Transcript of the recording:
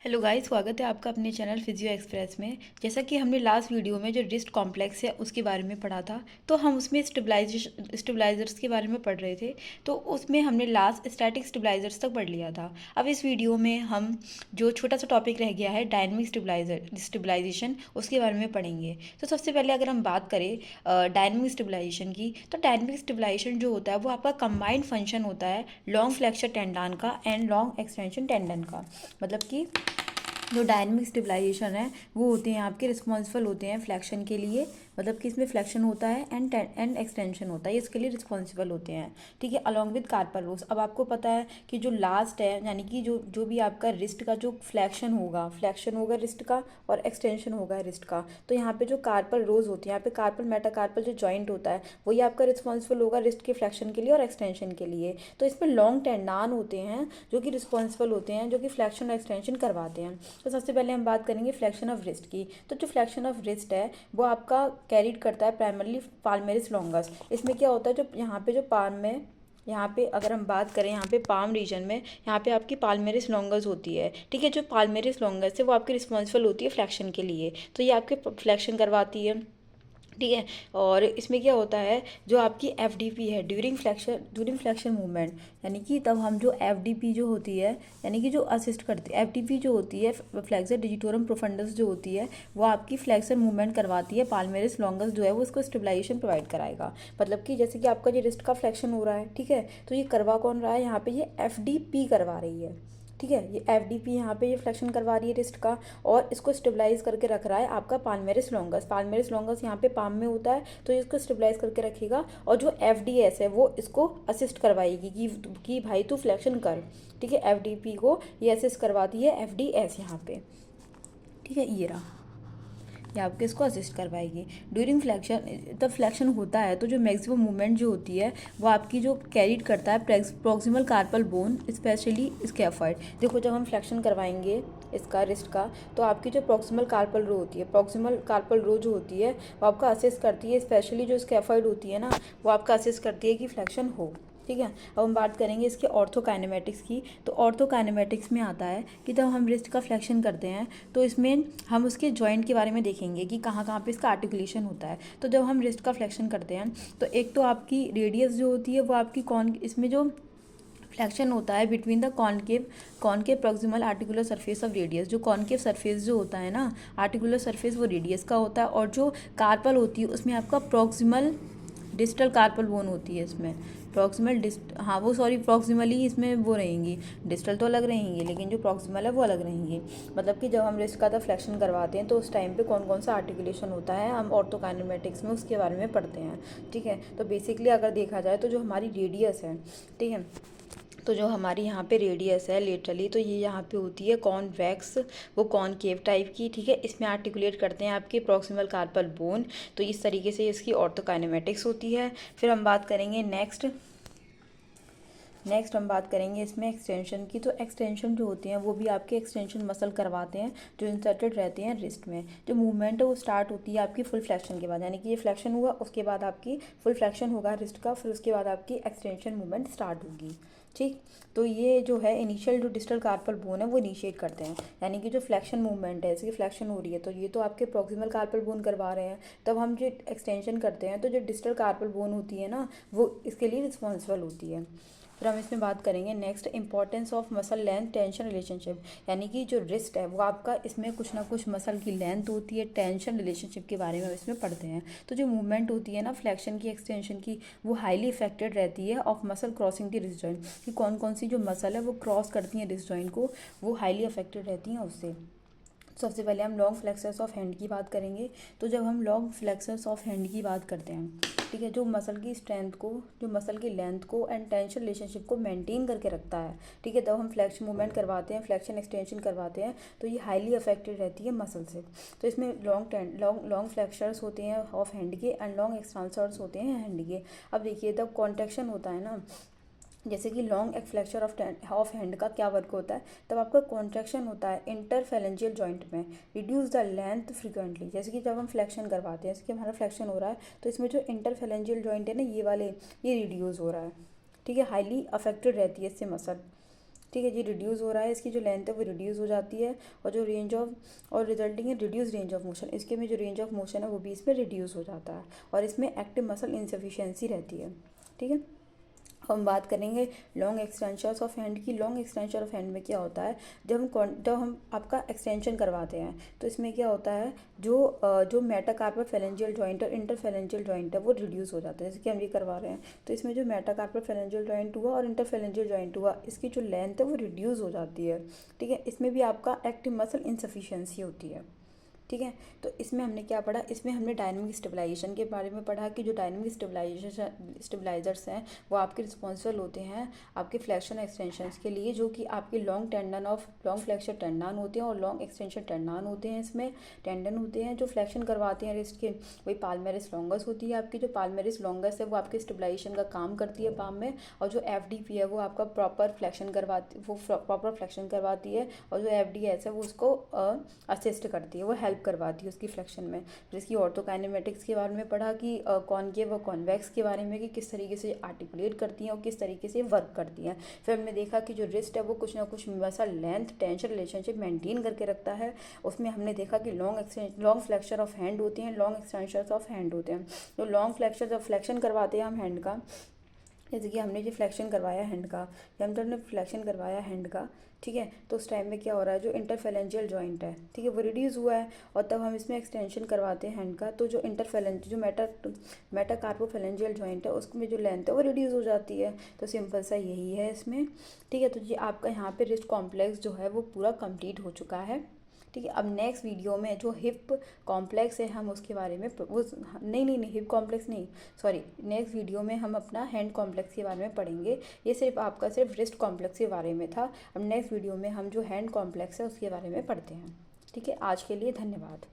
Hello guys, स्वागत है आपका अपने चैनल फिजियो एक्सप्रेस में। जैसा कि हमने लास्ट वीडियो में जो रिस्ट कॉम्प्लेक्स है उसके बारे में पढ़ा था, तो हम उसमें स्टेबलाइजर्स के बारे में पढ़ रहे थे। तो उसमें हमने लास्ट स्टैटिक स्टेबलाइजर्स तक पढ़ लिया था। अब इस वीडियो में हम जो छोटा सा टॉपिक रह गया है डायनेमिक स्टेबलाइजेशन, उसके बारे में पढ़ेंगे। तो सबसे पहले अगर हम बात करें डायनेमिक स्टेबलाइजेशन की, तो डायनेमिक स्टेबलाइजेशन जो होता है वो आपका कंबाइंड फंक्शन होता है लॉन्ग फ्लेक्सर टेंडन का एंड लॉन्ग एक्सटेंशन टेंडन का। मतलब कि जो डायनेमिक स्टेबलाइजेशन है वो होते हैं आपके रिस्पॉन्सिबल होते हैं फ्लैक्शन के लिए। मतलब कि इसमें फ्लैक्शन होता है एंड एक्सटेंशन होता है, इसके लिए रिस्पॉन्सिबल होते हैं। ठीक है, अलॉन्ग विद कार्पल रूल्स। अब आपको पता है कि जो लास्ट है, यानी कि जो जो भी आपका रिस्ट का जो फ्लैक्शन होगा रिस्ट का, और एक्सटेंशन होगा रिस्ट का। तो यहाँ पे जो कार्पल रोज होती है, यहाँ पे कार्पल मेटाकार्पल जो जॉइंट होता है वही आपका रिस्पॉन्सिबल होगा रिस्ट के फ्लैक्शन के लिए और एक्सटेंशन के लिए। तो इसमें लॉन्ग टेंडान होते हैं जो कि रिस्पॉन्सिबल होते हैं, जो कि फ्लैक्शन और एक्सटेंशन करवाते हैं। तो सबसे पहले हम बात करेंगे फ्लैक्शन ऑफ रिस्ट की। तो जो फ्लैक्शन ऑफ रिस्ट है वो आपका कैरिड करता है प्राइमरली पाल्मेरिस लॉन्गस। इसमें क्या होता है, जो यहाँ पे जो पाम में, यहाँ पे अगर हम बात करें यहाँ पे पाम रीजन में, यहाँ पे आपकी पाल्मेरिस लॉन्गस होती है। ठीक है, जो पाल्मेरिस लॉन्गस है वो आपकी रिस्पॉन्सिबल होती है फ्लैक्शन के लिए, तो ये आपके फ्लैक्शन करवाती है। ठीक है, और इसमें क्या होता है, जो आपकी एफ डी पी है ड्यूरिंग फ्लैक्शन मूवमेंट, यानी कि तब हम जो एफ डी पी जो होती है, यानी कि जो असिस्ट करती है एफ डी पी जो होती है, फ्लैक्सर डिजिटोरम प्रोफंडस जो होती है, वो आपकी फ्लैक्सर मूवमेंट करवाती है। पाल्मेरिस लॉन्गस जो है वो इसको स्टेबलाइजेशन प्रोवाइड कराएगा। मतलब कि जैसे कि आपका ये रिस्ट का फ्लैक्शन हो रहा है, ठीक है, तो ये करवा कौन रहा है, यहाँ पे ये एफ डी पी करवा रही है। ठीक है, ये एफ डी पी यहाँ पे ये फ्लेक्शन करवा रही है रिस्ट का, और इसको स्टेबलाइज करके रख रहा है आपका पाल्मेरिस लॉन्गस यहाँ पे पाम में होता है, तो इसको स्टेबलाइज करके रखेगा। और जो एफ डी एस है वो इसको असिस्ट करवाएगी कि भाई तू फ्लेक्शन कर। ठीक है, एफ डी पी को ये असिस्ट करवाती है एफ डी एस यहाँ पे। ठीक है, ये रहा, ये आपके इसको असिस्ट करवाएगी ड्यूरिंग फ्लैक्शन। तब फ्लैक्शन होता है तो जो मैक्सिमम मूवमेंट जो होती है वो आपकी जो कैरीड करता है proximal carpal bone, specially scaphoid. देखो, जब हम फ्लैक्शन करवाएंगे इसका रिस्ट का, तो आपकी जो प्रॉक्सिमल कार्पल रो होती है, प्रॉक्सिमल कार्पल रो जो होती है वो आपका असिस्ट करती है, स्पेशली जो स्कैफॉइड होती है ना, वो आपका असिस्ट करती है कि फ्लैक्शन हो। ठीक है, अब हम बात करेंगे इसके ऑर्थोकाइनेमेटिक्स की। तो ऑर्थोकाइनेमेटिक्स में आता है कि जब हम रिस्ट का फ्लेक्शन करते हैं तो इसमें हम उसके जॉइंट के बारे में देखेंगे कि कहाँ कहाँ पे इसका आर्टिकुलेशन होता है। तो जब हम रिस्ट का फ्लेक्शन करते हैं तो एक तो आपकी रेडियस जो होती है वो आपकी कौन, इसमें जो फ्लैक्शन होता है between the concave proximal articular surface of radius. जो कॉनकेव सरफेस जो होता है ना, आर्टिकुलर सरफेस, वो रेडियस का होता है। और जो कार्पल होती है उसमें आपका प्रॉक्सिमल डिस्टल कार्पल बोन होती है इसमें। प्रॉक्सिमली इसमें वो रहेंगी, डिस्टल तो अलग रहेंगी लेकिन जो प्रॉक्सिमल है वो अलग रहेंगी। मतलब कि जब हम रिस्ट का फ्लेक्शन करवाते हैं तो उस टाइम पे कौन कौन सा आर्टिकुलेशन होता है हम ऑर्थोकाइनेमेटिक्स में उसके बारे में पढ़ते हैं। ठीक है, तो बेसिकली अगर देखा जाए तो जो हमारी रेडियस है, ठीक है, तो जो हमारी यहाँ पे रेडियस है लेटरली, तो ये यहाँ पे होती है कॉन्वेक्स, वो कॉनकेव टाइप की। ठीक है, इसमें आर्टिकुलेट करते हैं आपके प्रॉक्सिमल कार्पल बोन। तो इस तरीके से इसकी ऑर्थोकाइनेमेटिक्स होती है। फिर हम बात करेंगे नेक्स्ट हम बात करेंगे इसमें एक्सटेंशन की। तो एक्सटेंशन जो होती हैं वो भी आपके एक्सटेंशन मसल करवाते हैं जो इंसर्टेड रहते हैं रिस्ट में। जो मूवमेंट है वो स्टार्ट होती है आपकी फुल फ्लैक्शन के बाद, यानी कि ये फ्लैक्शन हुआ उसके बाद आपकी फुल फ्लैक्शन होगा रिस्ट का, फिर उसके बाद आपकी एक्सटेंशन मूवमेंट स्टार्ट होगी। ठीक, तो ये जो है इनिशियल जो डिस्टल कार्पल बोन है वो इनिशिएट करते हैं, यानी कि जो फ्लैक्शन मूवमेंट है, इसकी फ्लैक्शन हो रही है तो ये तो आपके प्रॉक्सिमल कार्पल बोन करवा रहे हैं। तब हम जो एक्सटेंशन करते हैं तो जो डिस्टल कार्पल बोन होती है ना, वो इसके लिए रिस्पॉन्सिबल होती है। फिर हम इसमें बात करेंगे next importance of muscle length tension relationship, यानी कि जो रिस्ट है वो आपका, इसमें कुछ ना कुछ मसल की लेंथ होती है, टेंशन रिलेशनशिप के बारे में इसमें पढ़ते हैं। तो जो मूवमेंट होती है ना फ्लेक्शन की, एक्सटेंशन की, वो हाईली इफेक्टेड रहती है of muscle crossing the wrist joint, कि कौन कौन सी जो मसल है वो क्रॉस करती हैं रिस्ट जॉइंट को, वो हाईली अफेक्टेड रहती हैं उससे। सबसे पहले हम लॉन्ग फ्लेक्सर्स ऑफ हैंड की बात करेंगे। तो जब हम लॉन्ग फ्लेक्सर्स ऑफ हैंड की बात करते हैं, ठीक है, जो मसल की स्ट्रेंथ को, जो मसल की लेंथ को एंड टेंशन रिलेशनशिप को मेंटेन करके रखता है। ठीक है, तब हम फ्लेक्शन मूवमेंट करवाते हैं, फ्लेक्शन एक्सटेंशन करवाते हैं, तो ये हाईली अफेक्टेड रहती है मसल से। तो इसमें लॉन्ग फ्लेक्सर्स होते हैं ऑफ हैंड के एंड लॉन्ग एक्सटेंसर्स होते हैं हैंड के। अब देखिए, तब कॉन्ट्रैक्शन होता है ना, जैसे कि लॉन्ग एक्सफ्लेक्शन ऑफ हैंड का क्या वर्क होता है, तब आपका कॉन्ट्रैक्शन होता है इंटरफेरेंजियल जॉइंट में, रिड्यूस द लेंथ फ्रिक्वेंटली। जैसे कि जब हम फ्लेक्शन करवाते हैं, जैसे कि हमारा फ्लेक्शन हो रहा है तो इसमें जो इंटरफेरेंजियल जॉइंट है ना, ये वाले, ये रिड्यूस हो रहा है। ठीक है, हाईली अफेक्टेड रहती है इससे मसल। ठीक है, ये रिड्यूस हो रहा है, इसकी जो लेंथ है वो रिड्यूस हो जाती है, और जो रेंज ऑफ और रिजल्टिंग है रिड्यूस रेंज ऑफ मोशन, इसके में जो रेंज ऑफ मोशन है वो भी इसमें रिड्यूस हो जाता है, और इसमें एक्टिव मसल इंसफिशियंसी रहती है। ठीक है, हम बात करेंगे लॉन्ग एक्सटेंशंस ऑफ हैंड की। लॉन्ग एक्सटेंशन ऑफ हैंड में क्या होता है, जब हम आपका एक्सटेंशन करवाते हैं तो इसमें क्या होता है, जो मेटाकार्पल फेलेंजियल जॉइंट और इंटरफेलेंजियल जॉइंट है वो रिड्यूस हो जाता है, जैसे कि हम ये करवा रहे हैं। तो इसमें जो मेटाकार्पल फेलेंजियल जॉइंट हुआ और इंटरफेलेंजियल जॉइंट हुआ, इसकी जो लेंथ है वो रिड्यूस हो जाती है। ठीक है, इसमें भी आपका एक्टिव मसल इंसफिशियंसी होती है। ठीक है, तो इसमें हमने क्या पढ़ा, इसमें हमने डायनेमिक स्टेबलाइजेशन के बारे में पढ़ा कि जो डायनेमिक स्टेबलाइजर्स हैं वो आपके रिस्पॉन्सिबल होते हैं आपके फ्लेक्शन एक्सटेंशंस के लिए, जो कि आपके लॉन्ग फ्लेक्शन टेंडन होते हैं और लॉन्ग एक्सटेंशन टेंडन होते हैं। इसमें टेंडन होते हैं जो फ्लेक्शन करवाते हैं रिस्ट के, वही पाल्मेरिस लॉन्गस होती है आपकी। जो पाल्मेरिस लॉन्गस है वो आपके स्टेबलाइजेशन का काम करती है पाम में, और जो FDP है वो आपका प्रॉपर फ्लेक्शन करवाती है, और जो FDS है वो उसको असिस्ट करती है, वो हेल्प करवाती है उसकी फ्लेक्शन में। फिर इसकी ऑर्थोकाइनेमेटिक्स के बारे में पढ़ा कि कॉनकेव और कॉन्वेक्स के बारे में, कि किस तरीके से आर्टिकुलेट करती हैं और किस तरीके से वर्क करती हैं। फिर हमने देखा कि जो रिस्ट है वो कुछ ना कुछ वैसा लेंथ टेंशन रिलेशनशिप मेंटेन करके रखता है। उसमें हमने देखा कि लॉन्ग फ्लेक्चर ऑफ हैंड होते हैं, लॉन्ग एक्सटेंशन ऑफ हैंड होते हैं। जो लॉन्ग फ्लेक्चर जब फ्लेक्शन करवाते हैं हम हैंड का, जैसे कि हमने जो फ्लेक्शन करवाया हैंड का, जब हमने फ्लेक्शन करवाया हैंड का, ठीक है, तो उस टाइम में क्या हो रहा है, जो इंटरफेलेंजियल जॉइंट है, ठीक है, वो रिड्यूस हुआ है, और तब हम इसमें एक्सटेंशन करवाते हैं हैंड का, तो जो मेटाकार्पोफेलेंजियल जॉइंट है उसमें जो लेंथ है वो रिड्यूस हो जाती है। तो सिंपल सा यही है इसमें। ठीक है, तो ये आपका यहाँ पे रिस्ट कॉम्प्लेक्स जो है वो पूरा कंप्लीट हो चुका है। ठीक है, अब नेक्स्ट वीडियो में जो हिप कॉम्प्लेक्स है हम उसके बारे में वो नहीं हिप कॉम्प्लेक्स नहीं, सॉरी, नेक्स्ट वीडियो में हम अपना हैंड कॉम्प्लेक्स के बारे में पढ़ेंगे। ये सिर्फ रिस्ट कॉम्प्लेक्स के बारे में था। अब नेक्स्ट वीडियो में हम जो हैंड कॉम्प्लेक्स है उसके बारे में पढ़ते हैं। ठीक है, आज के लिए धन्यवाद।